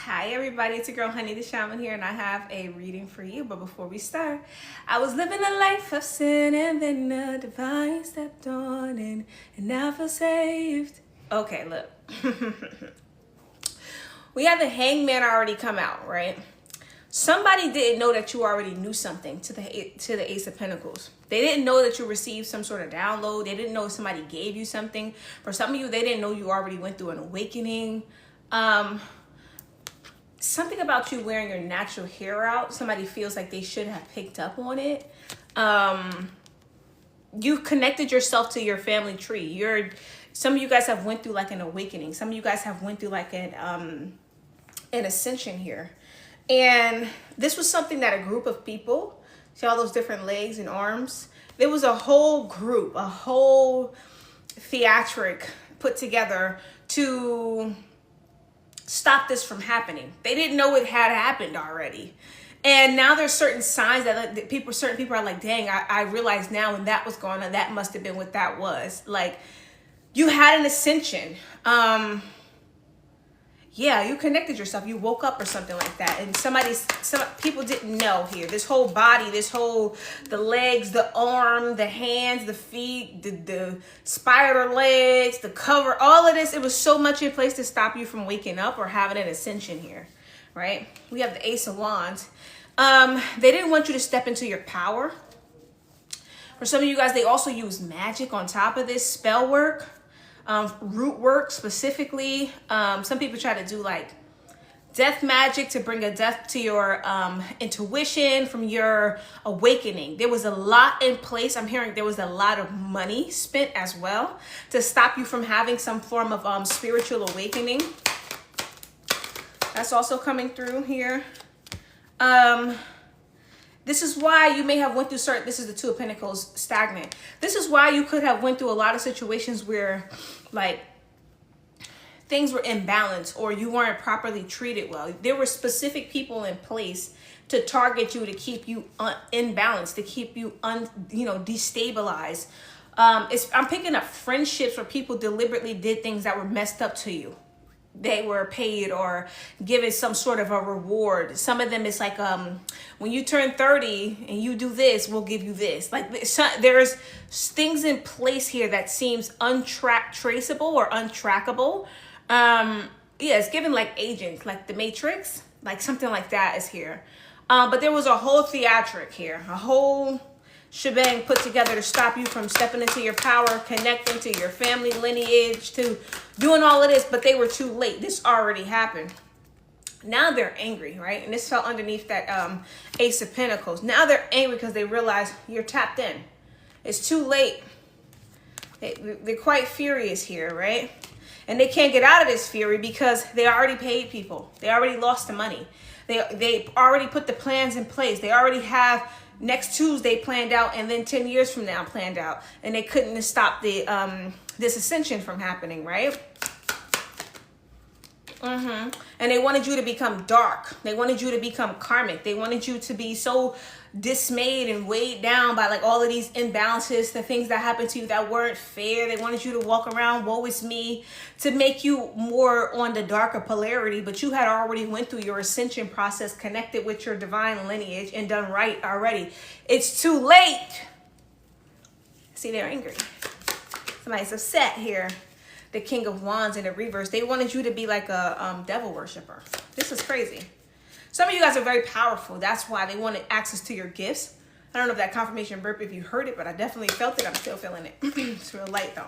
Hi everybody, it's your girl Honey the Shaman here, and I have a reading for you. But before we start, I was living a life of sin, and then the divine stepped on in, and now I feel saved. Okay, look. We have the Hangman already come out, right? Somebody didn't know that you already knew something to the Ace of Pentacles. They didn't know that you received some sort of download. They didn't know somebody gave you something. For some of you, they didn't know you already went through an awakening. Something about you wearing your natural hair out, somebody feels like they should have picked up on it. You connected yourself to your family tree. Some of you guys have went through like an awakening. Some of you guys have went through like an ascension here. And this was something that a group of people, see all those different legs and arms? There was a whole group, a whole theatric put together to stop this from happening. They didn't know it had happened already. And now there's certain signs that certain people are like, dang, I realize now when that was going on, that must have been what that was. Like, you had an ascension. Yeah, you connected yourself. You woke up or something like that. And some people didn't know here. This whole body, the legs, the arm, the hands, the feet, the spider legs, the cover, all of this, it was so much in place to stop you from waking up or having an ascension here, right? We have the Ace of Wands. They didn't want you to step into your power. For some of you guys, they also use magic on top of this, spell work. Root work specifically. Some people try to do like death magic to bring a death to your intuition from your awakening. There was a lot in place. I'm hearing there was a lot of money spent as well to stop you from having some form of spiritual awakening. That's also coming through here. This is why you may have went through this is the Two of Pentacles, stagnant. This is why you could have went through a lot of situations where like things were imbalanced or you weren't properly treated well. There were specific people in place to target you, to keep you imbalanced, to keep you destabilized. I'm picking up friendships where people deliberately did things that were messed up to you. They were paid or given some sort of a reward. Some of them is like, when you turn 30 and you do this, we'll give you this. Like there's things in place here that seems traceable or untrackable. Yeah, it's given like agents, like the Matrix, like something like that is here. But there was a whole theatric here, a whole shebang put together to stop you from stepping into your power, connecting to your family lineage, to doing all of this, but they were too late. This already happened. Now they're angry, right? And this fell underneath that Ace of Pentacles. Now they're angry because they realize you're tapped in. It's too late. They're quite furious here, right? And they can't get out of this fury because they already paid people. They already lost the money. They already put the plans in place. They already have next Tuesday planned out, and then 10 years from now planned out, and they couldn't stop the this ascension from happening, right? And they wanted you to become dark. They wanted you to become karmic. They wanted you to be so dismayed and weighed down by like all of these imbalances, the things that happened to you that weren't fair. They wanted you to walk around, woe is me, to make you more on the darker polarity, but you had already went through your ascension process, connected with your divine lineage and done right already. It's too late. See, they're angry. Somebody's upset here. The King of Wands in the reverse. They wanted you to be like a devil worshiper. This is crazy. Some of you guys are very powerful. That's why they wanted access to your gifts. I don't know if that confirmation burp, if you heard it, but I definitely felt it. I'm still feeling it. It's real light though.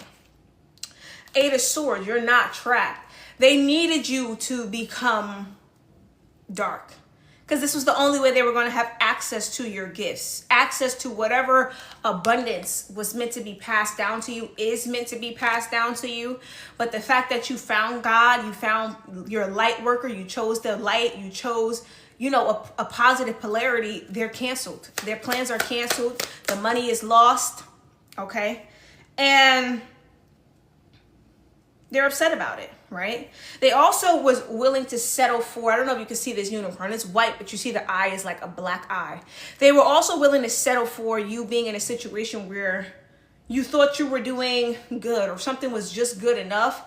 Eight of Swords. You're not trapped. They needed you to become dark, because this was the only way they were going to have access to your gifts. Access to whatever abundance was meant to be passed down to you is meant to be passed down to you. But the fact that you found God, you found your light worker, you chose the light, you chose, a positive polarity, they're canceled. Their plans are canceled. The money is lost, okay? And they're upset about it, right? They also was willing to settle for, I don't know if you can see this unicorn, it's white, but you see the eye is like a black eye. They were also willing to settle for you being in a situation where you thought you were doing good or something was just good enough,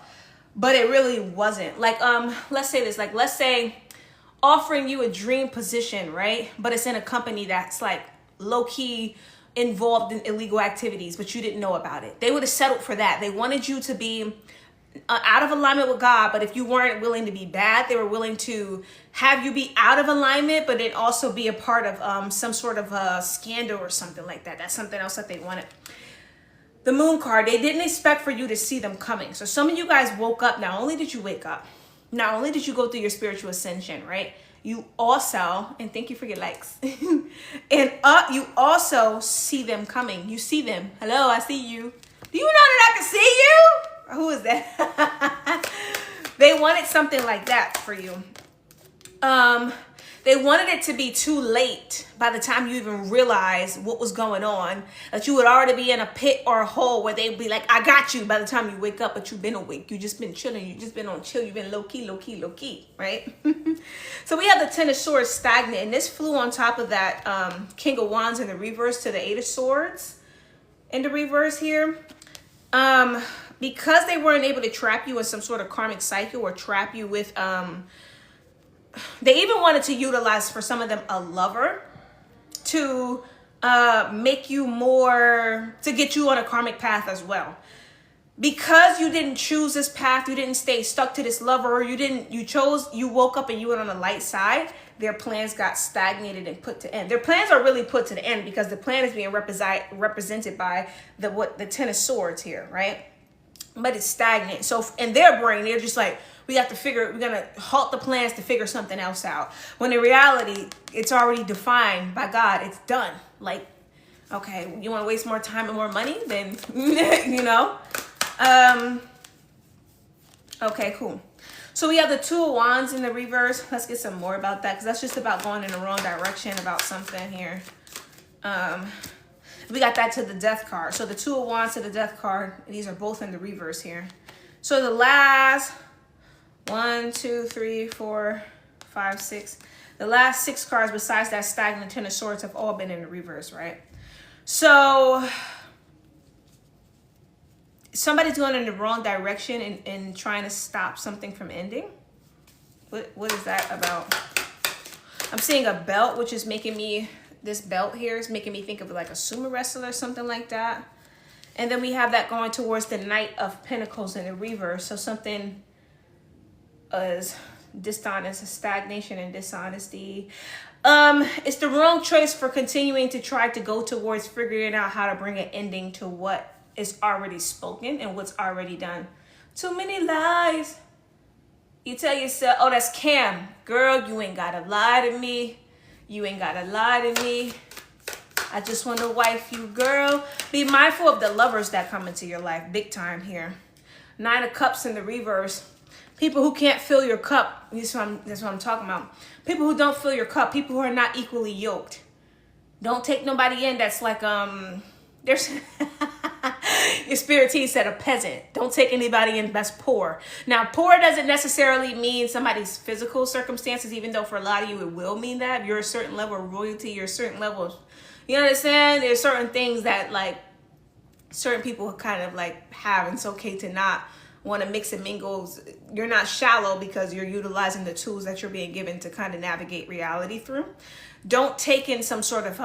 but it really wasn't. Like, let's say this, like, let's say offering you a dream position, right? But it's in a company that's like low-key involved in illegal activities, but you didn't know about it. They would have settled for that. They wanted you to be out of alignment with God, but if you weren't willing to be bad, they were willing to have you be out of alignment, but then also be a part of some sort of a scandal or something like that. That's something else that they wanted. The moon card, they didn't expect for you to see them coming. So some of you guys woke up. Not only did you wake up, not only did you go through your spiritual ascension, right? You also, and thank you for your likes, and you also see them coming. You see them. Hello, I see you. Do you know that I can see you? Who is that? They wanted something like that for you. They wanted it to be too late by the time you even realize what was going on, that you would already be in a pit or a hole where they'd be like, I got you by the time you wake up, but you've been awake. You just been chilling. You just been on chill. You've been low key, low key, low key, right? So we have the Ten of Swords stagnant, and this flew on top of that King of Wands in the reverse to the Eight of Swords in the reverse here. Because they weren't able to trap you in some sort of karmic cycle or trap you with they even wanted to utilize, for some of them, a lover to make you more, to get you on a karmic path as well. Because you didn't choose this path, you didn't stay stuck to this lover, or you woke up and you went on the light side, their plans got stagnated and put to end. Their plans are really put to the end because the plan is being represented by the Ten of Swords here, right? But it's stagnant. So in their brain, they're just like, we're going to halt the plans to figure something else out. When in reality, it's already defined by God. It's done. Like, okay, you want to waste more time and more money? Then, you know. Okay, cool. So we have the Two of Wands in the reverse. Let's get some more about that, because that's just about going in the wrong direction about something here. We got that to the Death card. So the Two of Wands to the Death card. These are both in the reverse here. So the last 1, 2, 3, 4, 5, 6. The last 6 cards besides that stagnant Ten of Swords have all been in the reverse, right? So somebody's going in the wrong direction and trying to stop something from ending. What is that about? I'm seeing a belt, which is making me, this belt here is making me think of like a sumo wrestler or something like that. And then we have that going towards the Knight of Pentacles in the reverse. So something is dishonest, stagnation and dishonesty. It's the wrong choice for continuing to try to go towards figuring out how to bring an ending to what is already spoken and what's already done. Too many lies. You tell yourself, oh, that's Cam. Girl, you ain't gotta lie to me. You ain't gotta lie to me. I just want to wife you, girl. Be mindful of the lovers that come into your life. Big time here. 9 of Cups in the reverse. People who can't fill your cup. That's what I'm talking about. People who don't fill your cup. People who are not equally yoked. Don't take nobody in that's like, there's... Your spirit team said a peasant. Don't take anybody in that's poor. Now, poor doesn't necessarily mean somebody's physical circumstances, even though for a lot of you it will mean that. You're a certain level of royalty, you're a certain level of, you understand? There's certain things that like certain people kind of like have, and it's okay to not want to mix and mingle. You're not shallow because you're utilizing the tools that you're being given to kind of navigate reality through. Don't take in some sort of,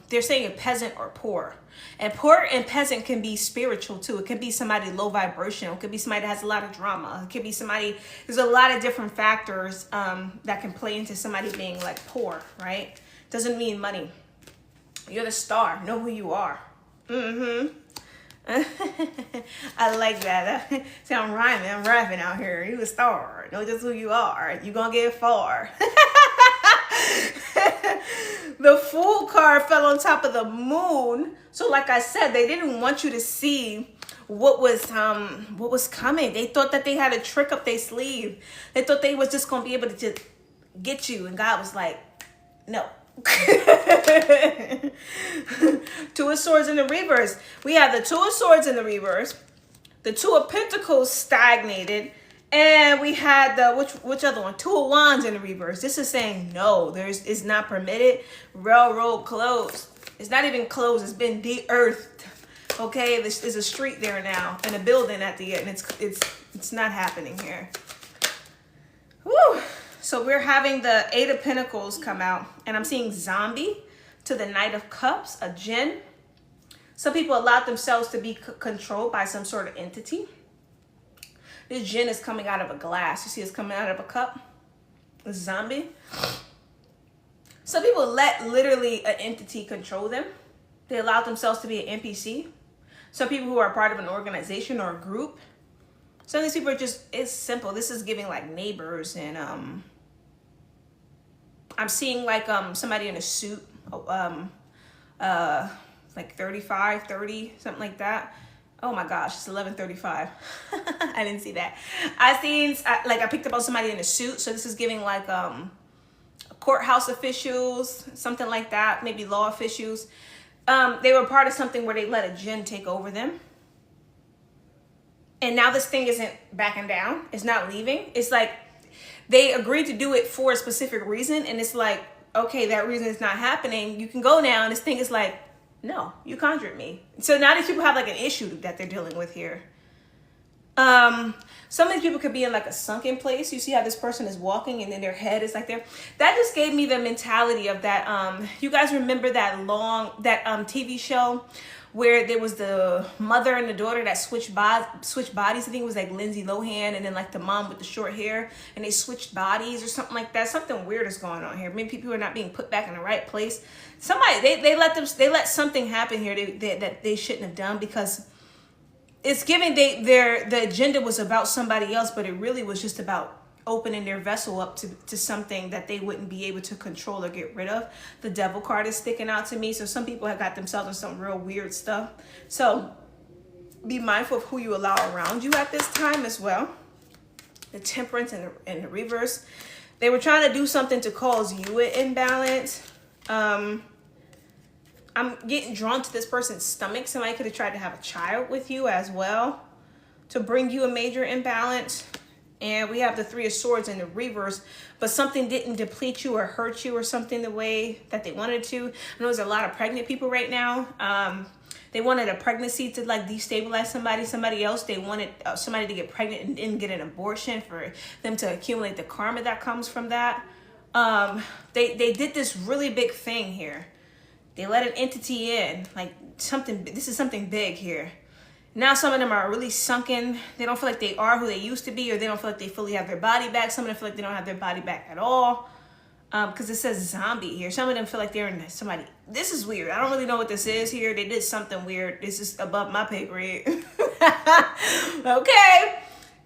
they're saying a peasant or poor. And poor and peasant can be spiritual too. It can be somebody low vibrational. It could be somebody that has a lot of drama. It could be somebody, there's a lot of different factors that can play into somebody being like poor, right? Doesn't mean money. You're the star. Know who you are. I like that. See, I'm rhyming. I'm rapping out here. You a star. Know just who you are. You gonna get far. The Fool card fell on top of the Moon. So like I said, they didn't want you to see what was coming. They thought that they had a trick up their sleeve. They thought they was just gonna be able to just get you, and God was like, no. Two of Swords in the reverse. We have the Two of Swords in the reverse. The Two of Pentacles stagnated. And we had the, which other one? Two of Wands in the reverse. This is saying no, it's not permitted. Railroad closed. It's not even closed. It's been de-earthed. Okay, there's a street there now and a building at the end. It's not happening here. Woo. So we're having the Eight of Pentacles come out, and I'm seeing zombie to the Knight of Cups, a jinn. Some people allowed themselves to be controlled by some sort of entity. This jinn is coming out of a glass. You see it's coming out of a cup. A zombie. Some people let literally an entity control them. They allowed themselves to be an NPC. Some people who are part of an organization or a group. Some of these people are just, it's simple. This is giving like neighbors, and I'm seeing like somebody in a suit, like 35, 30, something like that. Oh my gosh, it's 11:35. I didn't see that. I picked up on somebody in a suit. So this is giving like courthouse officials, something like that, maybe law officials. They were part of something where they let a jinn take over them. And now this thing isn't backing down. It's not leaving. It's like they agreed to do it for a specific reason. And it's like, okay, that reason is not happening. You can go now. And this thing is like, no, you conjured me. So now these people have like an issue that they're dealing with here. Some of these people could be in like a sunken place. You see how this person is walking and then their head is like there. That just gave me the mentality of that. You guys remember that TV show where there was the mother and the daughter that switched bodies. I think it was like Lindsay Lohan and then like the mom with the short hair, and they switched bodies or something like that. Something weird is going on here. Maybe people are not being put back in the right place. Somebody they let something happen here that they shouldn't have done, because it's giving the agenda was about somebody else, but it really was just about opening their vessel up to something that they wouldn't be able to control or get rid of. The Devil card is sticking out to me. So some people have got themselves in some real weird stuff. So be mindful of who you allow around you at this time as well. The Temperance and the reverse. They were trying to do something to cause you an imbalance. I'm getting drawn to this person's stomach. Somebody could have tried to have a child with you as well to bring you a major imbalance. And we have the Three of Swords in the reverse, but something didn't deplete you or hurt you or something the way that they wanted to. I know there's a lot of pregnant people right now. They wanted a pregnancy to like destabilize somebody else. They wanted somebody to get pregnant and didn't get an abortion for them to accumulate the karma that comes from that. They did this really big thing here. They let an entity in, like something. This is something big here. Now some of them are really sunken. They don't feel like they are who they used to be, or they don't feel like they fully have their body back. Some of them feel like they don't have their body back at all, because it says zombie here. Some of them feel like they're in somebody. This is weird. I don't really know what this is here. They did something weird. This is above my pay grade. Okay.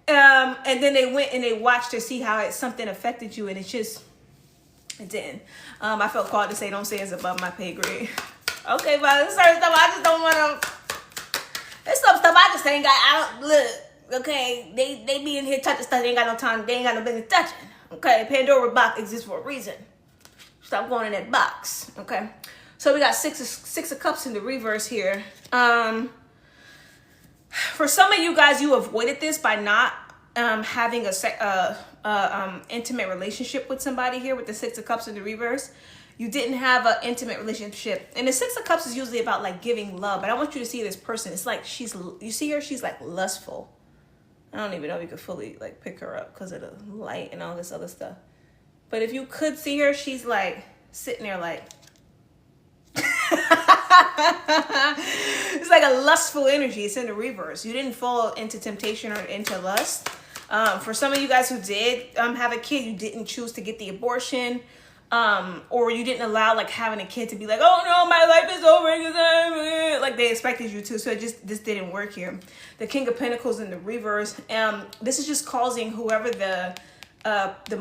And then they went and they watched to see how something affected you, and it didn't. I felt called to say, don't say it's above my pay grade. Okay, but this certain stuff I just don't want to. There's some stuff I just ain't got. I don't look. Okay, they be in here touching stuff. They ain't got no time. They ain't got no business touching. Okay, Pandora box exists for a reason. Stop going in that box. Okay, so we got six of cups in the reverse here. For some of you guys, you avoided this by not having a intimate relationship with somebody here with the Six of Cups in the reverse. You didn't have an intimate relationship. And the Six of Cups is usually about like giving love. But I want you to see this person. It's like you see her, she's like lustful. I don't even know if you could fully like pick her up because of the light and all this other stuff. But if you could see her, she's like sitting there like. It's like a lustful energy. It's in the reverse. You didn't fall into temptation or into lust. For some of you guys who did have a kid, you didn't choose to get the abortion. Or you didn't allow like having a kid to be like, oh no, my life is over, like they expected you to. So this didn't work here. The King of Pentacles in the reverse. This is just causing whoever the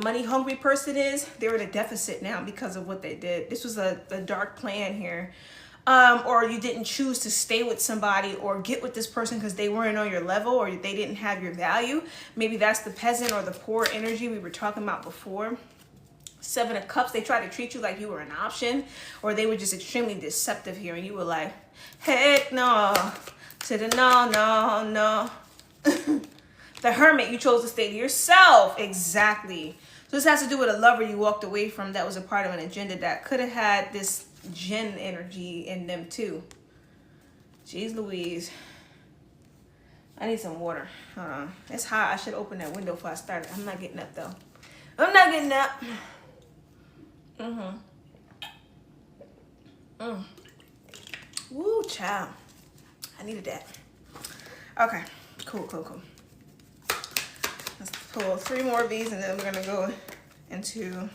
money hungry person is, they're in a deficit now because of what they did. This was a dark plan here. Or you didn't choose to stay with somebody or get with this person because they weren't on your level or they didn't have your value. Maybe that's the peasant or the poor energy we were talking about before. Seven of Cups, they try to treat you like you were an option, or they were just extremely deceptive here, and you were like, heck no, to the no. The Hermit, you chose to stay to yourself. Exactly. So this has to do with a lover you walked away from that was a part of an agenda that could have had this Jinn energy in them too. Jeez Louise. I need some water. Hold on. It's hot. I should open that window before I start. I'm not getting up though. I'm not getting that. Mm-hmm. Woo, child. I needed that. Okay, cool. Let's pull 3 more of these, and then we're gonna go into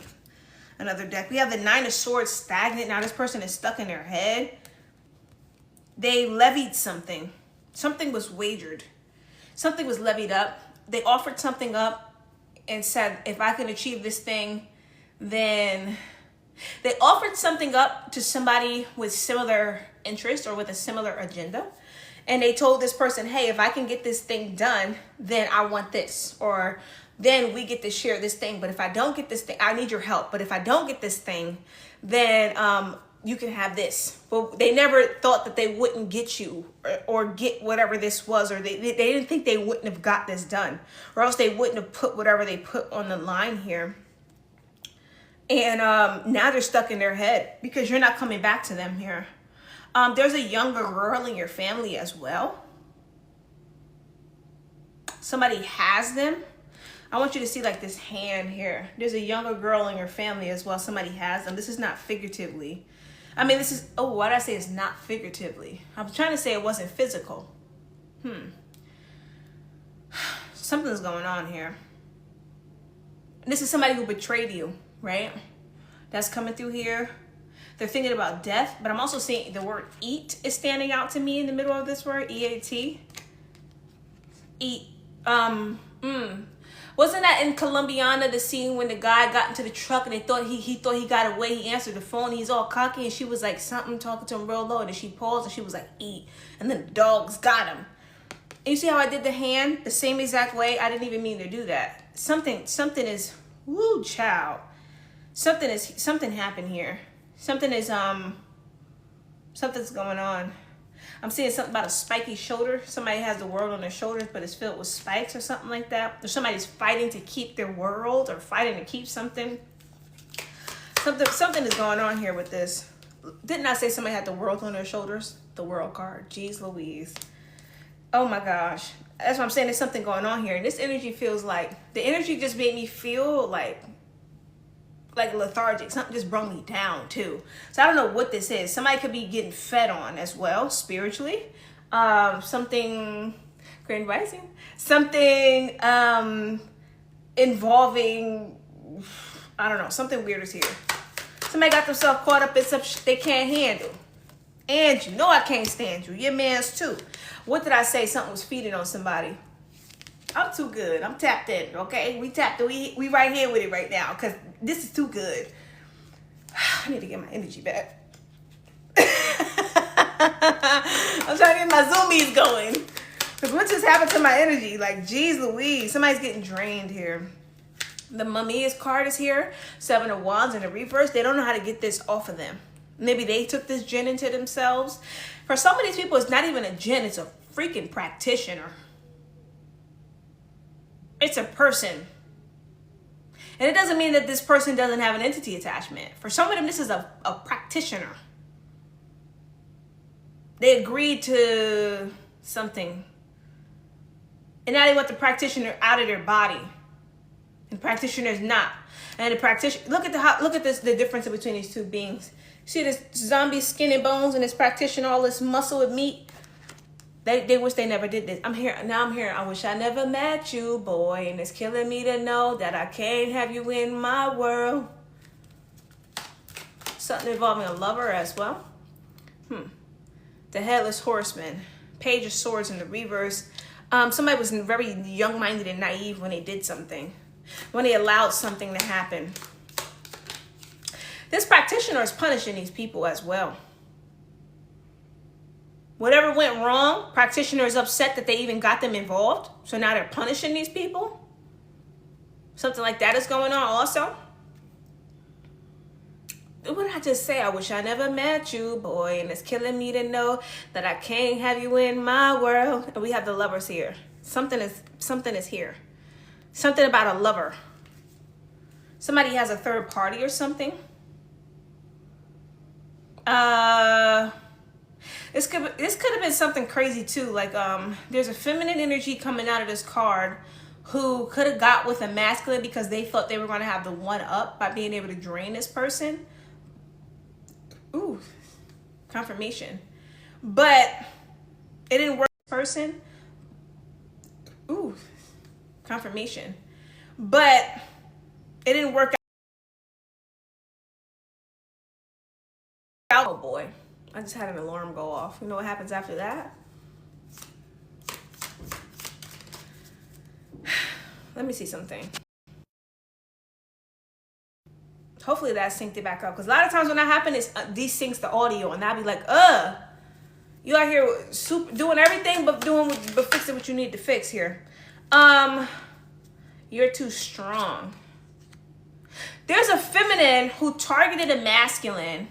another deck. We have the 9 of Swords, stagnant. Now this person is stuck in their head. They levied something. Something was wagered. Something was levied up. They offered something up and said, if I can achieve this thing, then they offered something up to somebody with similar interest or with a similar agenda. And they told this person, hey, if I can get this thing done, then I want this. Or then we get to share this thing. But if I don't get this thing, I need your help. But if I don't get this thing, then you can have this. But they never thought that they wouldn't get you or get whatever this was. Or they didn't think they wouldn't have got this done. Or else they wouldn't have put whatever they put on the line here. And now they're stuck in their head because you're not coming back to them here. There's a younger girl in your family as well. Somebody has them. I want you to see like this hand here. There's a younger girl in your family as well. Somebody has them. This is not figuratively. I mean, this is, oh, why did I say it's not figuratively? I was trying to say it wasn't physical. Something's going on here. This is somebody who betrayed you, right? That's coming through here. They're thinking about death, but I'm also seeing the word eat is standing out to me in the middle of this word, E-A-T. Eat. Wasn't that in Colombiana, the scene when the guy got into the truck and they thought he thought he got away? He answered the phone, he's all cocky, and she was like something talking to him real low, and then she paused and she was like, eat. And then the dogs got him. And you see how I did the hand the same exact way? I didn't even mean to do that. Something is, woo, child. Something happened here. Something's going on. I'm seeing something about a spiky shoulder. Somebody has the world on their shoulders, but it's filled with spikes or something like that. Or somebody's fighting to keep their world or fighting to keep something. Something is going on here with this. Didn't I say somebody had the world on their shoulders? The world card. Jeez Louise. Oh my gosh. That's what I'm saying. There's something going on here. And this energy feels like, the energy just made me feel like lethargic. Something just brought me down too. So I don't know what this is. Somebody could be getting fed on as well spiritually. Something, Grand Rising, something involving, I don't know, something weird is here. Somebody got themselves caught up in some shit they can't handle. And you know I can't stand you. Your man's too. What did I say? Something was feeding on somebody. I'm too good. I'm tapped in, okay? We tapped in. We right here with it right now because this is too good. I need to get my energy back. I'm trying to get my zoomies going. Because what just happened to my energy? Like, geez Louise. Somebody's getting drained here. The Mummy's card is here. 7 of Wands in the reverse. They don't know how to get this off of them. Maybe they took this jinn into themselves. For some of these people, it's not even a jinn. It's a freaking practitioner. It's a person. And it doesn't mean that this person doesn't have an entity attachment. For some of them, this is a practitioner. They agreed to something. And now they want the practitioner out of their body. And the practitioner's not. And the practitioner, look at the difference between these two beings. See this zombie skin and bones and this practitioner, all this muscle and meat. They wish they never did this. I'm here. I wish I never met you, boy. And it's killing me to know that I can't have you in my world. Something involving a lover as well. The Headless Horseman. Page of Swords in the reverse. Somebody was very young-minded and naive when they did something. When they allowed something to happen. This practitioner is punishing these people as well. Whatever went wrong, practitioner is upset that they even got them involved. So now they're punishing these people. Something like that is going on also. What did I just say? I wish I never met you, boy. And it's killing me to know that I can't have you in my world. And we have the lovers here. Something is here. Something about a lover. Somebody has a third party or something. This could have been something crazy too. Like there's a feminine energy coming out of this card who could have got with a masculine because they thought they were going to have the one up by being able to drain this person. Ooh, confirmation. But it didn't work. Person. Ooh, confirmation. But it didn't work out. Oh boy, I just had an alarm go off. You know what happens after that? Let me see something. Hopefully that synced it back up, because a lot of times when that happens, it desyncs the audio, and I'll be like, you out here doing everything but fixing what you need to fix here. You're too strong. There's a feminine who targeted a masculine.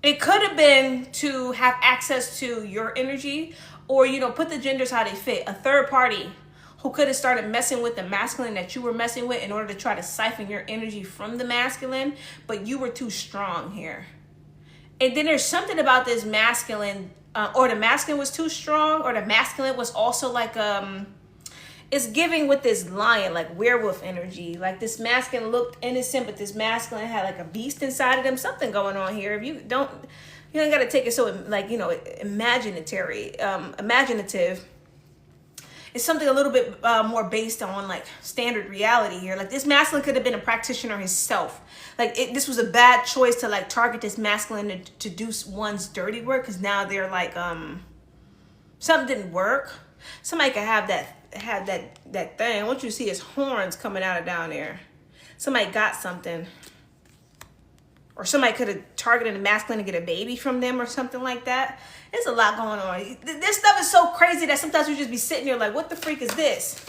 It could have been to have access to your energy, or, you know, put the genders how they fit. A third party who could have started messing with the masculine that you were messing with in order to try to siphon your energy from the masculine, but you were too strong here. And then there's something about this masculine, or the masculine was too strong, or the masculine was also like, it's giving with this lion, like werewolf energy. Like this masculine looked innocent, but this masculine had like a beast inside of them. Something going on here. If you don't got to take it so like, you know, imaginative. It's something a little bit more based on like standard reality here. Like this masculine could have been a practitioner himself. Like this was a bad choice to like target this masculine to do one's dirty work, because now they're like something didn't work. Somebody could have that thing. I want you to see his horns coming out of down there. Somebody got something. Or somebody could have targeted a masculine to get a baby from them or something like that. There's a lot going on. This stuff is so crazy that sometimes you just be sitting there like, what the freak is this?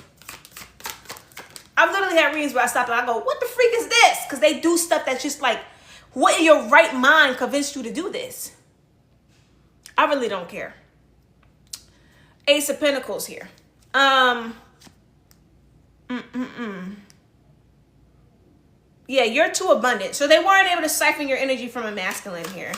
I've literally had readings where I stop and I go, what the freak is this? Because they do stuff that's just like, what in your right mind convinced you to do this? I really don't care. Ace of Pentacles here. Yeah, you're too abundant. So they weren't able to siphon your energy from a masculine here.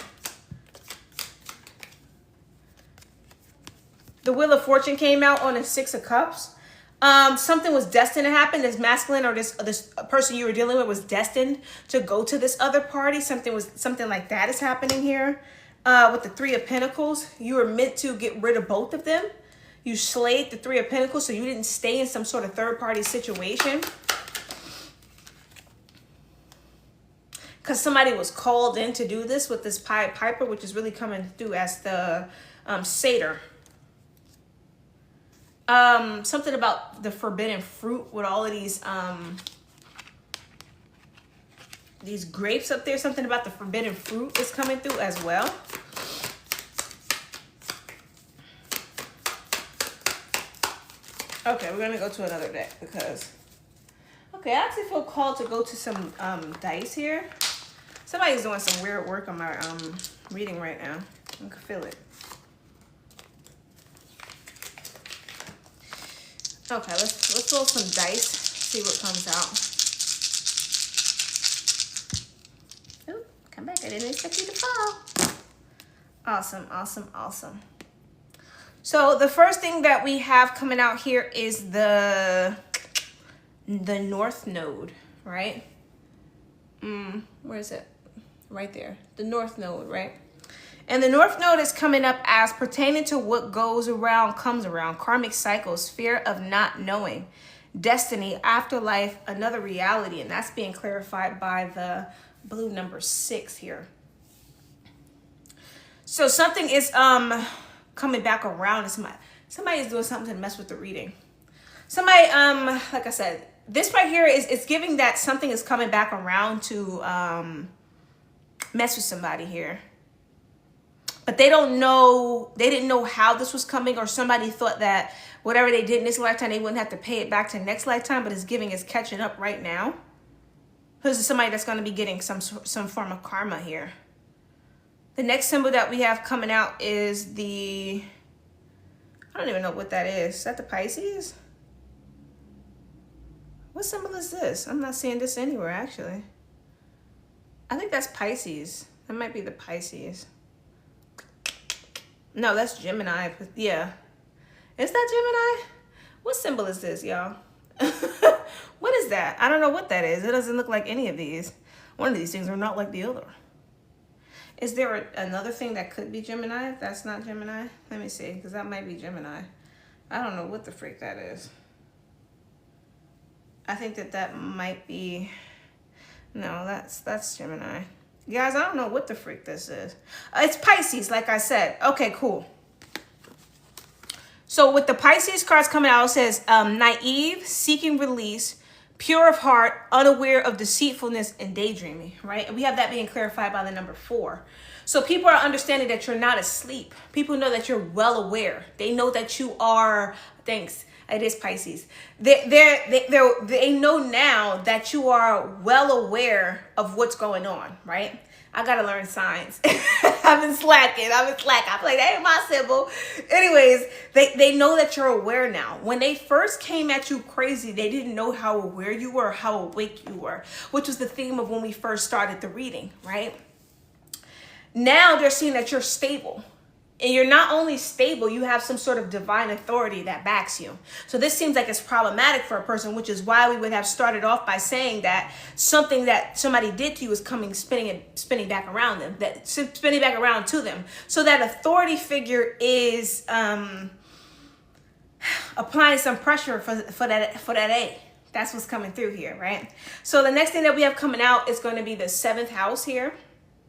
The Wheel of Fortune came out on the Six of Cups. Something was destined to happen. This masculine or this person you were dealing with was destined to go to this other party. Something like that is happening here. With the Three of Pentacles, you were meant to get rid of both of them. You slayed the Three of Pentacles, so you didn't stay in some sort of third-party situation. Because somebody was called in to do this with this Pied Piper, which is really coming through as the satyr. Something about the forbidden fruit with all of these grapes up there. Something about the forbidden fruit is coming through as well. Okay, we're gonna go to another deck because, okay, I actually feel called to go to some dice here. Somebody's doing some weird work on my reading right now. I can feel it. Okay, let's roll some dice, see what comes out. Ooh, come back. I didn't expect you to fall. Awesome, awesome, awesome. So the first thing that we have coming out here is the North Node, right? Where is it? Right there. The North Node, right? And the North Node is coming up as pertaining to what goes around comes around. Karmic cycles, fear of not knowing, destiny, afterlife, another reality. And that's being clarified by the blue number 6 here. So something is coming back around. Somebody is doing something to mess with the reading. Somebody, like I said, this right here is giving that something is coming back around to mess with somebody here. But they don't know, they didn't know how this was coming, or somebody thought that whatever they did in this lifetime, they wouldn't have to pay it back to next lifetime, but it's catching up right now. This is somebody that's going to be getting some form of karma here. The next symbol that we have coming out is I don't even know what that is. Is that the Pisces? What symbol is this? I'm not seeing this anywhere, actually. I think that's Pisces. That might be the Pisces. No, that's Gemini. Yeah. Is that Gemini? What symbol is this, y'all? What is that? I don't know what that is. It doesn't look like any of these. One of these things are not like the other. Is there another thing that could be Gemini? If that's not Gemini, let me see, because that might be Gemini. I don't know what the freak that is. I think that might be, no, that's Gemini. Guys, I don't know what the freak this is. It's Pisces, like I said. Okay, cool. So with the Pisces cards coming out, it says naive, seeking release, pure of heart, unaware of deceitfulness, and daydreaming, right? And we have that being clarified by the number 4. So people are understanding that you're not asleep. People know that you're well aware. They know that you are, thanks, it is Pisces. They know now that you are well aware of what's going on, right? I gotta learn signs. I've been slacking. I'm like, that ain't my symbol. Anyways, they know that you're aware now. When they first came at you crazy, they didn't know how aware you were, how awake you were, which was the theme of when we first started the reading, right? Now they're seeing that you're stable. And you're not only stable, you have some sort of divine authority that backs you. So this seems like it's problematic for a person, which is why we would have started off by saying that something that somebody did to you is spinning back around them, spinning back around to them. So that authority figure is applying some pressure for that A. That's what's coming through here, right? So the next thing that we have coming out is going to be the 7th house here.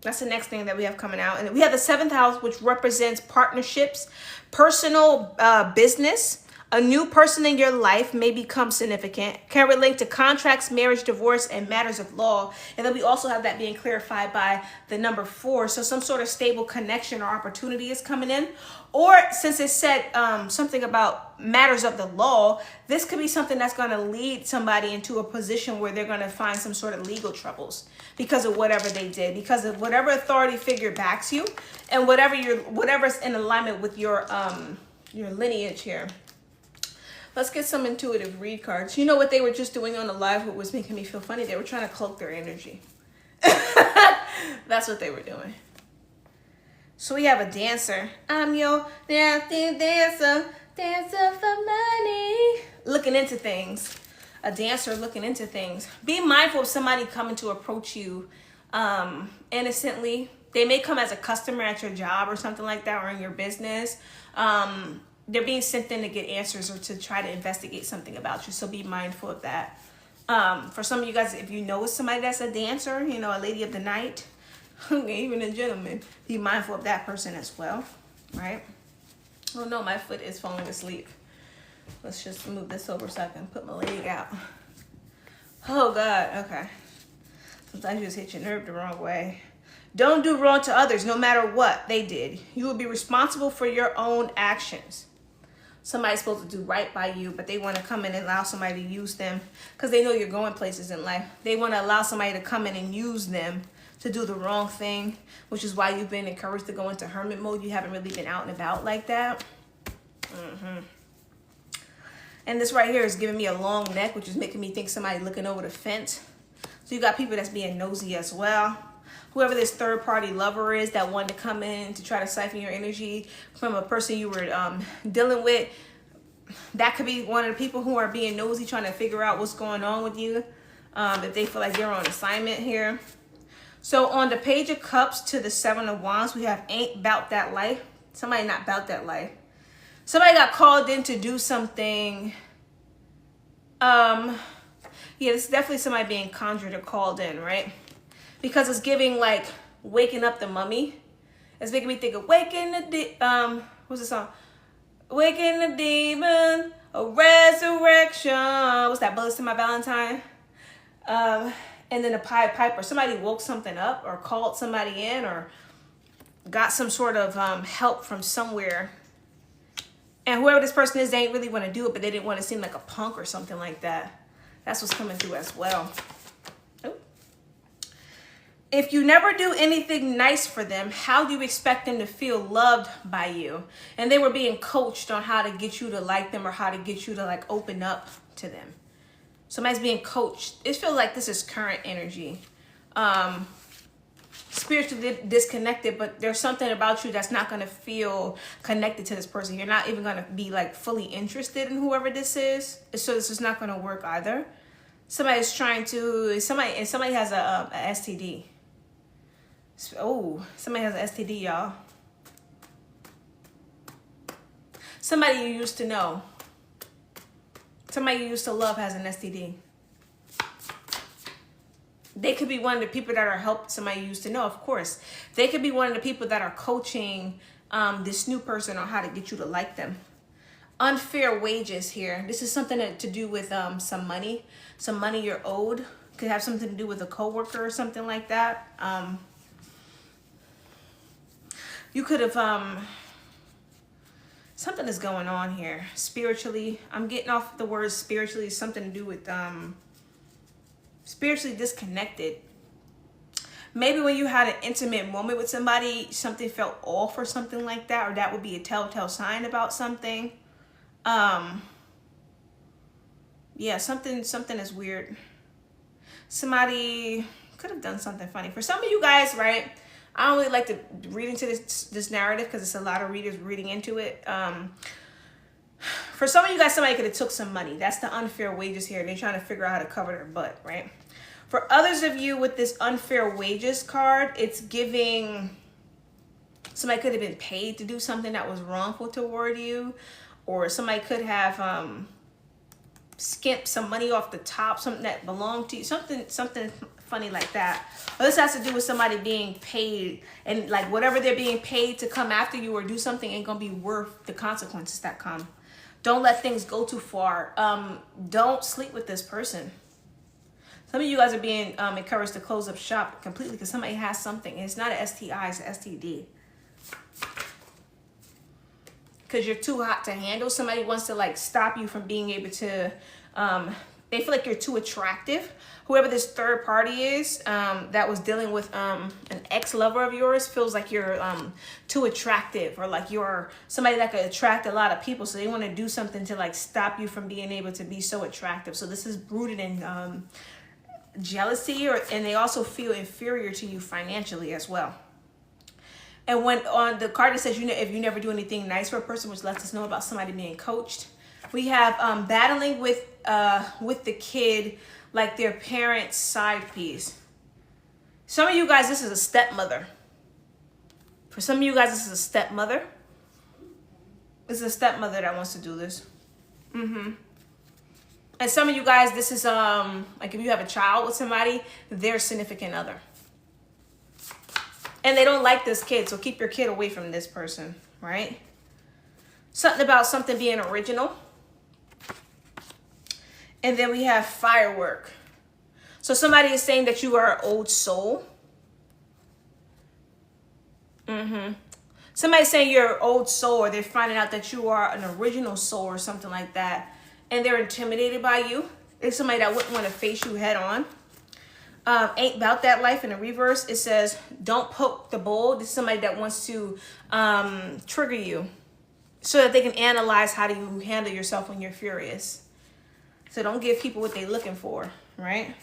That's the next thing that we have coming out. And we have the 7th house, which represents partnerships, personal business. A new person in your life may become significant, can relate to contracts, marriage, divorce, and matters of law. And then we also have that being clarified by the number 4. So some sort of stable connection or opportunity is coming in. Or since it said something about matters of the law, this could be something that's going to lead somebody into a position where they're going to find some sort of legal troubles because of whatever they did, because of whatever authority figure backs you, and whatever's in alignment with your lineage here. Let's get some intuitive read cards. You know what they were just doing on the live, what was making me feel funny? They were trying to cloak their energy. That's what they were doing. So we have a dancer. I'm your dancing dancer, dancer for money. Looking into things. A dancer looking into things. Be mindful of somebody coming to approach you innocently. They may come as a customer at your job or something like that, or in your business. They're being sent in to get answers or to try to investigate something about you. So be mindful of that. For some of you guys, if you know somebody that's a dancer, you know, a lady of the night, even a gentleman, be mindful of that person as well, right? Oh no, my foot is falling asleep. Let's just move this over so I can put my leg out. Oh God, okay. Sometimes you just hit your nerve the wrong way. Don't do wrong to others, no matter what they did. You will be responsible for your own actions. Somebody's supposed to do right by you, but they want to come in and allow somebody to use them because they know you're going places in life. They want to allow somebody to come in and use them to do the wrong thing, which is why you've been encouraged to go into hermit mode. You haven't really been out and about like that. And this right here is giving me a long neck, which is making me think somebody looking over the fence. So you got people that's being nosy as well. Whoever this third-party lover is that wanted to come in to try to siphon your energy from a person you were dealing with, that could be one of the people who are being nosy, trying to figure out what's going on with you, if they feel like you're on assignment here. So on the Page of Cups to the 7 of Wands, we have ain't about that life. Somebody not about that life. Somebody got called in to do something. Yeah, it's definitely somebody being conjured or called in, right? Because it's giving like waking up the mummy. It's making me think of waking the what's the song? Waking the demon, a resurrection. What's that? Bullets to My Valentine. And then a Pied Piper. Somebody woke something up or called somebody in or got some sort of help from somewhere. And whoever this person is, they ain't really want to do it, but they didn't want to seem like a punk or something like that. That's what's coming through as well. If you never do anything nice for them, how do you expect them to feel loved by you? And they were being coached on how to get you to like them or how to get you to like open up to them. Somebody's being coached. It feels like this is current energy. spiritually disconnected, but there's something about you that's not going to feel connected to this person. You're not even going to be like fully interested in whoever this is. So this is not going to work either. Somebody's trying to, somebody has a STD. Oh, somebody has an STD, y'all. Somebody you used to know. Somebody you used to love has an STD. They could be one of the people that are helping somebody you used to know, of course. They could be one of the people that are coaching this new person on how to get you to like them. Unfair wages here. This is something to do with some money. Some money you're owed. Could have something to do with a coworker or something like that. You could have... something is going on here. Spiritually. I'm getting off the word spiritually. Something to do with... spiritually disconnected. Maybe when you had an intimate moment with somebody, something felt off or something like that, or that would be a telltale sign about something. Yeah, something is weird. Somebody could have done something funny. For some of you guys, right? I don't really like to read into this narrative because it's a lot of readers reading into it. For some of you guys, somebody could have took some money. That's the unfair wages here. They're trying to figure out how to cover their butt, right? For others of you with this unfair wages card, it's giving... Somebody could have been paid to do something that was wrongful toward you. Or somebody could have skimped some money off the top, something that belonged to you. Something funny like that. Or this has to do with somebody being paid. And like whatever they're being paid to come after you or do something ain't going to be worth the consequences that come. Don't let things go too far. Don't sleep with this person. Some of you guys are being encouraged to close up shop completely because somebody has something. And it's not an STI, it's an STD. Because you're too hot to handle. Somebody wants to like stop you from being able to... they feel like you're too attractive. Whoever this third party is that was dealing with an ex-lover of yours feels like you're too attractive, or like you're somebody that could attract a lot of people. So they want to do something to like stop you from being able to be so attractive. So this is rooted in jealousy, and they also feel inferior to you financially as well. And when on the card it says, if you never do anything nice for a person, which lets us know about somebody being coached. We have battling with the kid like their parent's side piece. Some of you guys, this is a stepmother. For some of you guys, this is a stepmother. This is a stepmother that wants to do this. And some of you guys, this is like if you have a child with somebody, their significant other. And they don't like this kid, so keep your kid away from this person, right? Something about something being original. And then we have firework. So somebody is saying that you are an old soul. Somebody's saying you're an old soul, or they're finding out that you are an original soul or something like that. And they're intimidated by you. It's somebody that wouldn't want to face you head on. Ain't about that life. In the reverse, it says, don't poke the bull. This is somebody that wants to trigger you so that they can analyze how do you handle yourself when you're furious. So don't give people what they're looking for, right?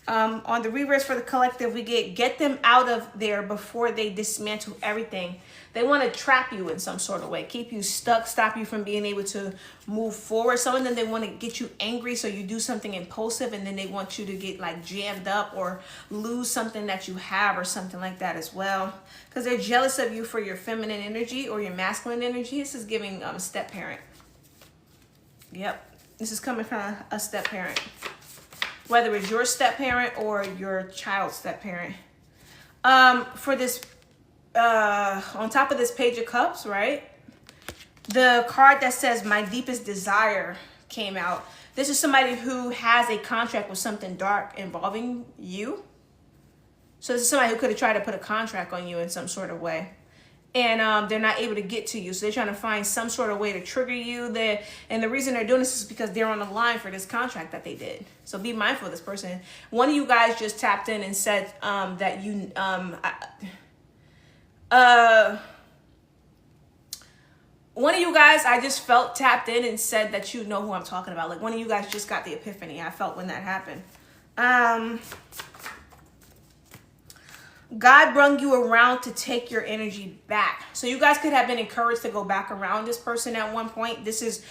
On the reverse for the collective, we get them out of there before they dismantle everything. They want to trap you in some sort of way, keep you stuck, stop you from being able to move forward. Some of them, they want to get you angry, so you do something impulsive, and then they want you to get like jammed up or lose something that you have or something like that as well. Because they're jealous of you for your feminine energy or your masculine energy. This is giving a step parent. Yep. This is coming from a step parent. Whether it's your step parent or your child's step parent. For this, on top of this Page of Cups, right? The card that says my deepest desire came out. This is somebody who has a contract with something dark involving you. So this is somebody who could have tried to put a contract on you in some sort of way. And they're not able to get to you. So they're trying to find some sort of way to trigger you. And the reason they're doing this is because they're on the line for this contract that they did. So be mindful of this person. One of you guys just tapped in and said that you... one of you guys, I just felt tapped in and said that you know who I'm talking about. Like one of you guys just got the epiphany. I felt when that happened. God brung you around to take your energy back. So you guys could have been encouraged to go back around this person at one point. This is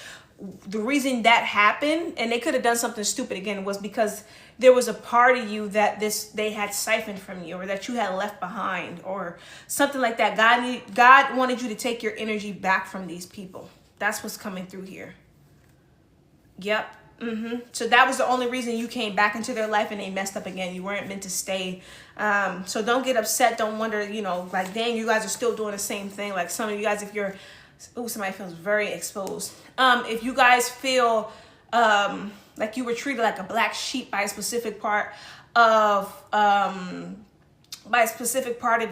the reason that happened. And they could have done something stupid again, was because there was a part of you that they had siphoned from you, or that you had left behind, or something like that. God wanted you to take your energy back from these people. That's what's coming through here. Yep. So that was the only reason you came back into their life, and they messed up again. You weren't meant to stay. So don't get upset. Don't wonder, you know, like, dang, you guys are still doing the same thing. Like some of you guys, if you're, oh, somebody feels very exposed. If you guys feel like you were treated like a black sheep by a specific part of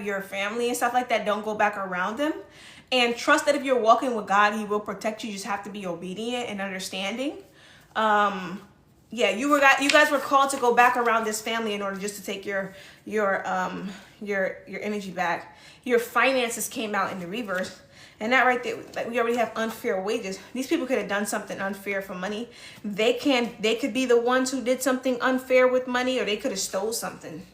your family and stuff like that, don't go back around them. And trust that if you're walking with God, he will protect you. You just have to be obedient and understanding. Yeah, you guys were called to go back around this family in order just to take your energy back. Your finances came out in the reverse. And that right there, like, we already have unfair wages. These people could have done something unfair for money. They could be the ones who did something unfair with money, or they could have stole something.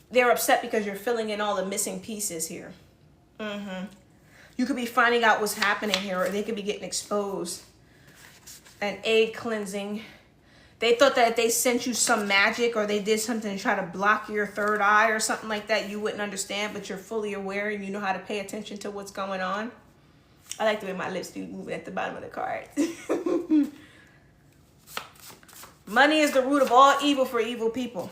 They're upset because you're filling in all the missing pieces here. You could be finding out what's happening here, or they could be getting exposed. An egg cleansing. They thought that if they sent you some magic, or they did something to try to block your third eye or something like that, you wouldn't understand, but you're fully aware and you know how to pay attention to what's going on. I like the way my lips do moving at the bottom of the card. Money is the root of all evil for evil people.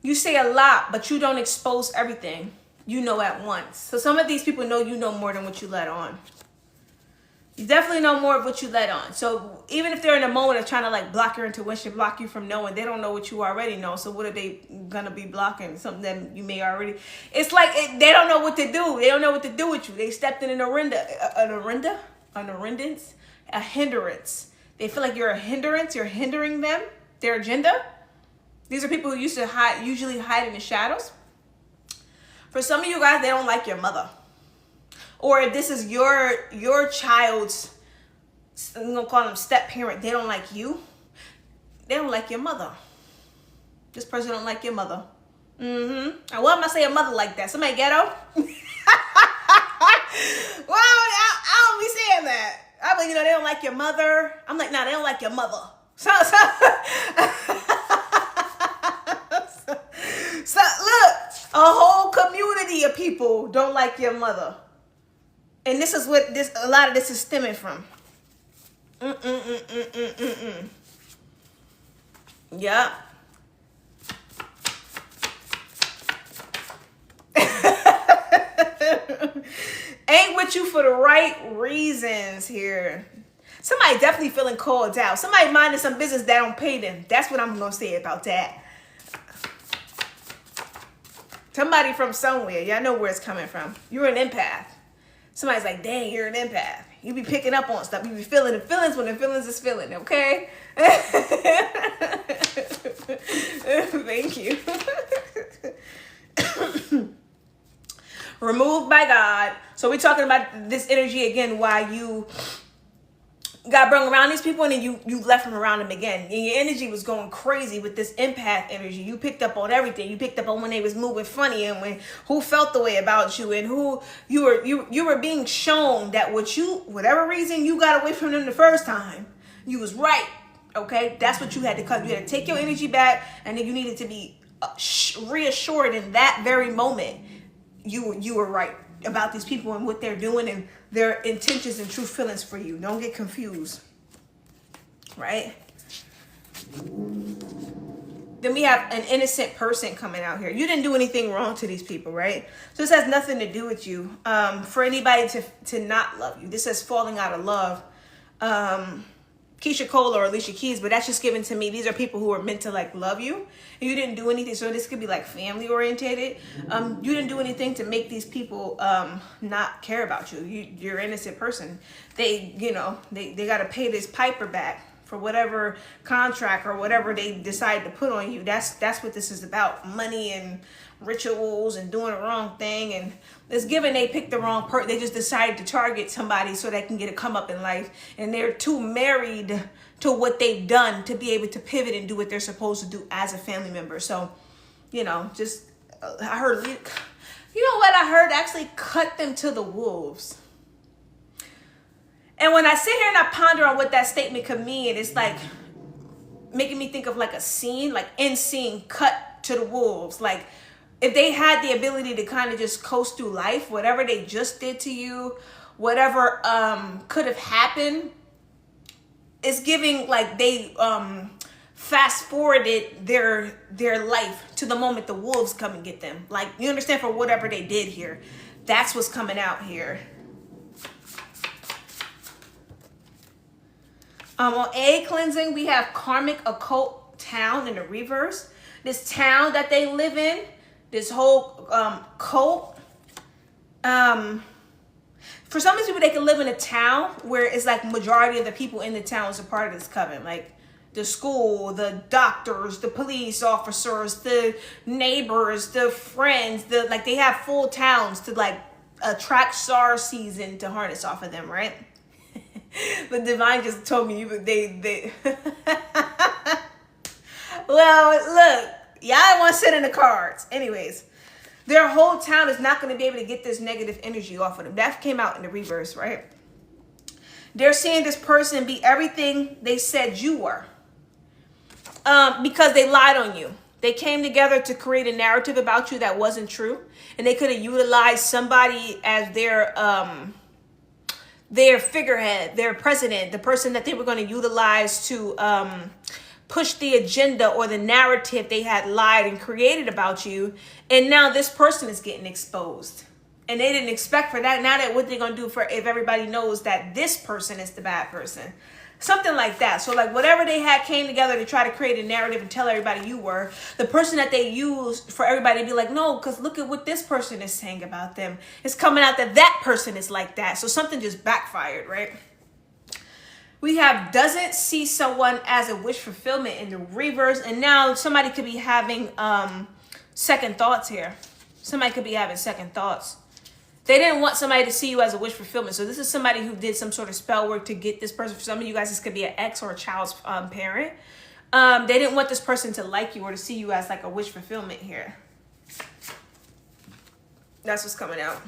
You say a lot, but you don't expose everything you know at once. So some of these people know you know more than what you let on. You definitely know more of what you let on. So even if they're in a moment of trying to like block your intuition, block you from knowing, they don't know what you already know. So what are they gonna be blocking? Something that you may already. It's like they don't know what to do. They don't know what to do with you. They stepped in a hindrance. They feel like you're a hindrance. You're hindering them, their agenda. These are people who usually hide in the shadows. For some of you guys, they don't like your mother. Or if this is your child's, I'm going to call them step parent, they don't like you. They don't like your mother. This person don't like your mother. And why am I saying mother like that? Somebody ghetto? Well, I don't be saying that. I'm like, you know, they don't like your mother. I'm like, nah, they don't like your mother. So look, a whole community of people don't like your mother. And this is what a lot of this is stemming from. Yeah. Ain't with you for the right reasons here. Somebody definitely feeling called out. Somebody minding some business that don't pay them. That's what I'm going to say about that. Somebody from somewhere. Y'all know where it's coming from. You're an empath. Somebody's like, dang, you're an empath. You be picking up on stuff. You be feeling the feelings when the feelings is feeling, okay? Thank you. Removed by God. So we're talking about this energy again, why you got brung around these people and then you left them around them again. And your energy was going crazy with this empath energy. You picked up on everything. You picked up on when they was moving funny, and when who felt the way about you, and who you were being shown that whatever reason you got away from them the first time, you was right. Okay, that's what you had to cut. You had to take your energy back, and then you needed to be reassured in that very moment. You were right about these people and what they're doing and their intentions and true feelings for you. Don't get confused, right? Then we have an innocent person coming out here. You didn't do anything wrong to these people, right? So this has nothing to do with you. For anybody to not love you, this is falling out of love. Keisha Cole or Alicia Keys, but that's just given to me. These are people who are meant to like love you, and you didn't do anything. So this could be like family orientated. You didn't do anything to make these people not care about you. You're an innocent person. They got to pay this piper back for whatever contract or whatever they decide to put on you. That's what this is about. Money and rituals and doing the wrong thing, and it's given they picked the wrong person. They just decided to target somebody so they can get a come up in life, and they're too married to what they've done to be able to pivot and do what they're supposed to do as a family member. So, you know, just I heard, you know what I heard? Actually, cut them to the wolves. And when I sit here and I ponder on what that statement could mean, it's like making me think of like a scene, like end scene, cut to the wolves. Like if they had the ability to kind of just coast through life, whatever they just did to you, whatever could have happened, it's giving like they fast forwarded their life to the moment the wolves come and get them. Like, you understand, for whatever they did here. That's what's coming out here. On egg cleansing, we have karmic occult town in the reverse. This town that they live in, this whole cult. For some of these people, they can live in a town where it's like majority of the people in the town is a part of this coven. Like the school, the doctors, the police officers, the neighbors, the friends, like they have full towns to like attract SARS season to harness off of them, right? The divine just told me they well, look, y'all want to sit in the cards. Anyways, their whole town is not going to be able to get this negative energy off of them. That came out in the reverse, right? They're seeing this person be everything they said you were, because they lied on you. They came together to create a narrative about you that wasn't true, and they could have utilized somebody as their figurehead, their president, the person that they were going to utilize to push the agenda or the narrative they had lied and created about you. And now this person is getting exposed. And they didn't expect for that. Now that what they're going to do for if everybody knows that this person is the bad person. Something like that. So like whatever they had came together to try to create a narrative and tell everybody you were, the person that they used for everybody to be like, no, because look at what this person is saying about them. It's coming out that that person is like that. So something just backfired, right? We have doesn't see someone as a wish fulfillment in the reverse. And now somebody could be having second thoughts here. Somebody could be having second thoughts. They didn't want somebody to see you as a wish fulfillment. So this is somebody who did some sort of spell work to get this person. For some of you guys, this could be an ex or a child's parent. They didn't want this person to like you or to see you as like a wish fulfillment here. That's what's coming out.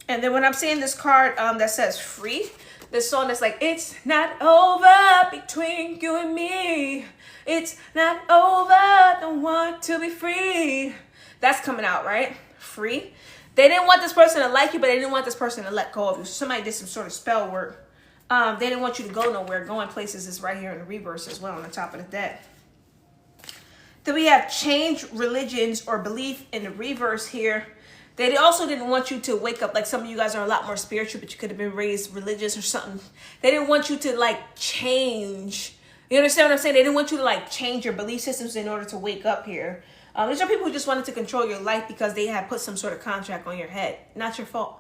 And then when I'm seeing this card that says free, this song that's like, it's not over between you and me. It's not over, don't want to be free. That's coming out, right? Free. They didn't want this person to like you, but they didn't want this person to let go of you. So somebody did some sort of spell work. They didn't want you to go nowhere. Going places is right here in the reverse as well on the top of the deck. Then we have change religions or belief in the reverse here. They also didn't want you to wake up, like some of you guys are a lot more spiritual, but you could have been raised religious or something. They didn't want you to like change. You understand what I'm saying? They didn't want you to like change your belief systems in order to wake up here. These are people who just wanted to control your life because they had put some sort of contract on your head. Not your fault.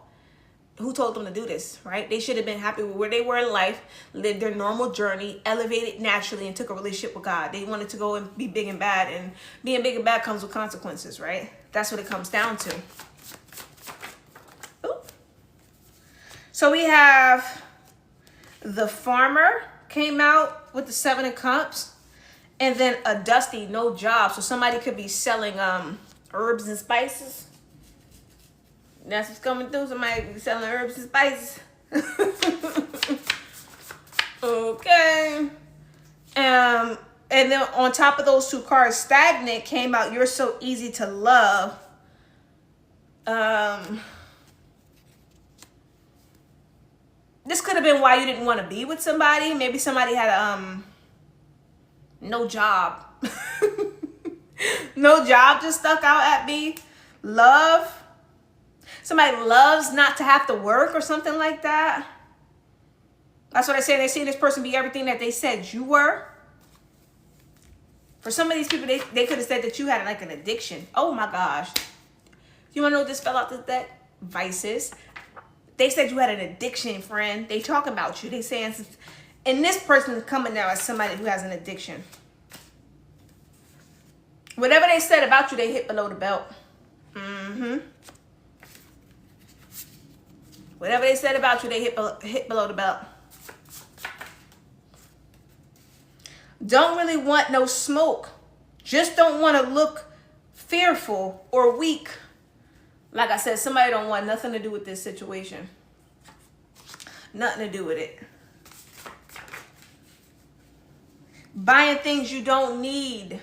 Who told them to do this, right? They should have been happy with where they were in life, lived their normal journey, elevated naturally, and took a relationship with God. They wanted to go and be big and bad, and being big and bad comes with consequences, right? That's what it comes down to. Ooh. So we have the farmer came out with the 7 of Cups, and then a dusty, no job. So somebody could be selling herbs and spices. That's what's coming through. Somebody be selling herbs and spices. Okay. And then on top of those two cards, stagnant came out. You're so easy to love. This could have been why you didn't want to be with somebody. Maybe somebody had no job. No job just stuck out at me. Love. Somebody loves not to have to work or something like that. That's what I say. They see this person be everything that they said you were. For some of these people, they could have said that you had like an addiction. Oh my gosh. You want to know what this fell out this deck? Vices. They said you had an addiction, friend. They talking about you. They saying And this person is coming now as somebody who has an addiction. Whatever they said about you, they hit below the belt. Whatever they said about you, they hit below the belt. Don't really want no smoke. Just don't want to look fearful or weak. Like I said, somebody don't want nothing to do with this situation. Nothing to do with it. Buying things you don't need.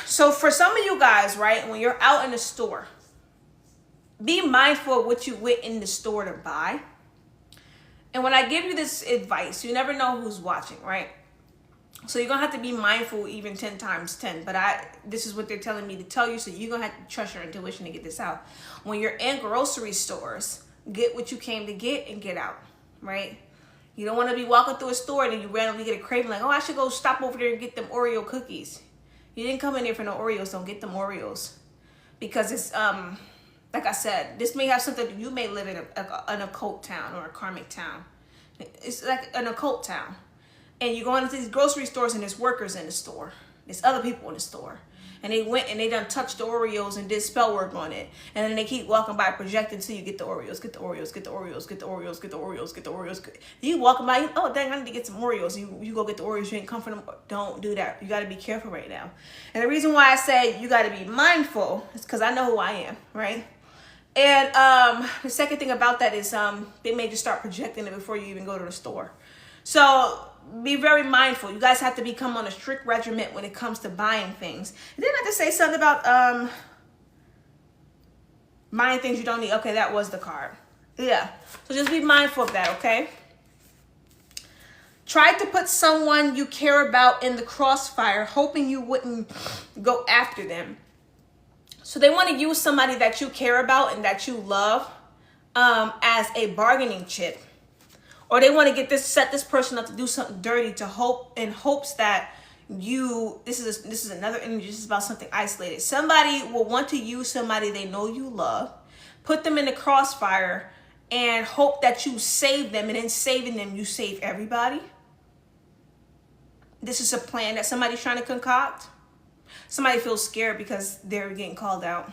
So for some of you guys, right, when you're out in the store, be mindful of what you went in the store to buy. And when I give you this advice, you never know who's watching, right? So you're going to have to be mindful even 10 times 10. But this is what they're telling me to tell you, so you're going to have to trust your intuition to get this out. When you're in grocery stores, get what you came to get and get out, right? You don't want to be walking through a store and then you randomly get a craving like, oh, I should go stop over there and get them Oreo cookies. You didn't come in here for no Oreos. Don't get them Oreos. Because it's, like I said, this may have something, you may live in an occult town or a karmic town. It's like an occult town. And you go into these grocery stores and there's workers in the store. There's other people in the store. And they went and they done touched the Oreos and did spell work on it. And then they keep walking by projecting until you get the Oreos, get the Oreos, get the Oreos, get the Oreos, get the Oreos, get the Oreos. You walking by, oh dang, I need to get some Oreos. You go get the Oreos, you ain't come for them. Don't do that. You got to be careful right now. And the reason why I say you got to be mindful is because I know who I am, right? And the second thing about that is they may just start projecting it before you even go to the store. So be very mindful. You guys have to become on a strict regimen when it comes to buying things. And then I have to say something about buying things you don't need. Okay, that was the card. Yeah. So just be mindful of that, okay? Try to put someone you care about in the crossfire, hoping you wouldn't go after them. So they want to use somebody that you care about and that you love as a bargaining chip. Or they want to set this person up to do something dirty in hopes that this is another energy. This is about something isolated. Somebody will want to use somebody they know you love, put them in the crossfire, and hope that you save them. And in saving them, you save everybody. This is a plan that somebody's trying to concoct. Somebody feels scared because they're getting called out.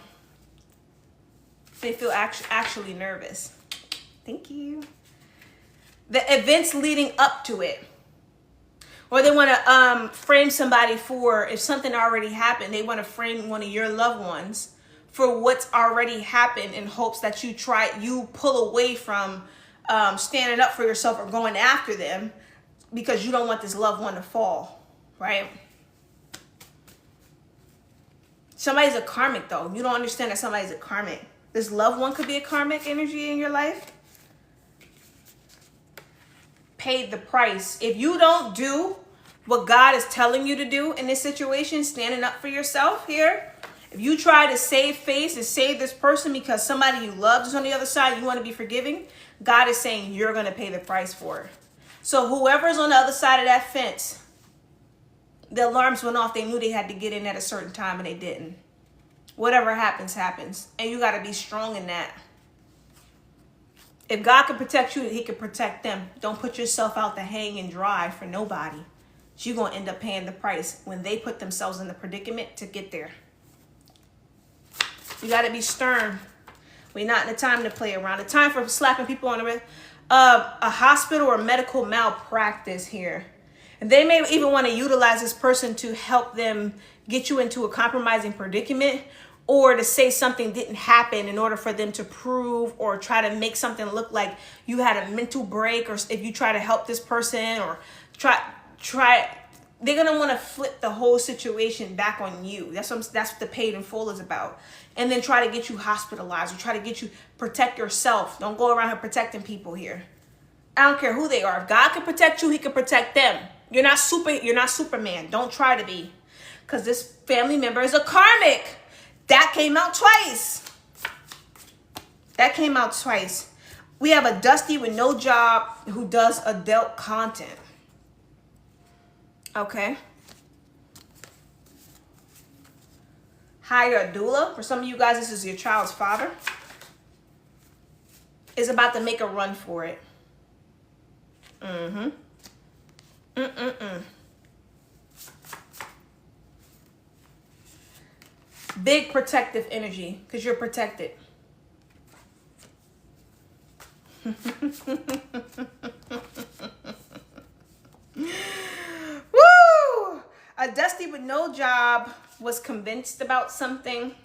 They feel actually nervous. Thank you. The events leading up to it. Or they want to frame somebody for, if something already happened, they want to frame one of your loved ones for what's already happened in hopes that you pull away from standing up for yourself or going after them because you don't want this loved one to fall, right? Somebody's a karmic though. You don't understand that somebody's a karmic. This loved one could be a karmic energy in your life. Paid the price. If you don't do what God is telling you to do in this situation, standing up for yourself here, if you try to save face and save this person because somebody you love is on the other side, you want to be forgiving, God is saying you're going to pay the price for it. So whoever's on the other side of that fence, the alarms went off. They knew they had to get in at a certain time and they didn't. Whatever happens, happens. And you got to be strong in that. If God can protect you, he can protect them. Don't put yourself out to hang and dry for nobody. You're going to end up paying the price when they put themselves in the predicament to get there. You got to be stern. We're not in the time to play around. The time for slapping people on the wrist. A hospital or medical malpractice here. And they may even want to utilize this person to help them get you into a compromising predicament, or to say something didn't happen in order for them to prove or try to make something look like you had a mental break, or if you try to help this person or try they're going to want to flip the whole situation back on you. That's what the paid in full is about. And then try to get you hospitalized or try to get you protect yourself. Don't go around here protecting people here. I don't care who they are. If God can protect you, he can protect them. You're not Superman. Don't try to be. Because this family member is a karmic. That came out twice. That came out twice. We have a Dusty with no job who does adult content. Okay. Hire a doula. For some of you guys, this is your child's father. Is about to make a run for it. Mm-hmm. Big protective energy because you're protected. Woo! A Dusty with no job was convinced about something.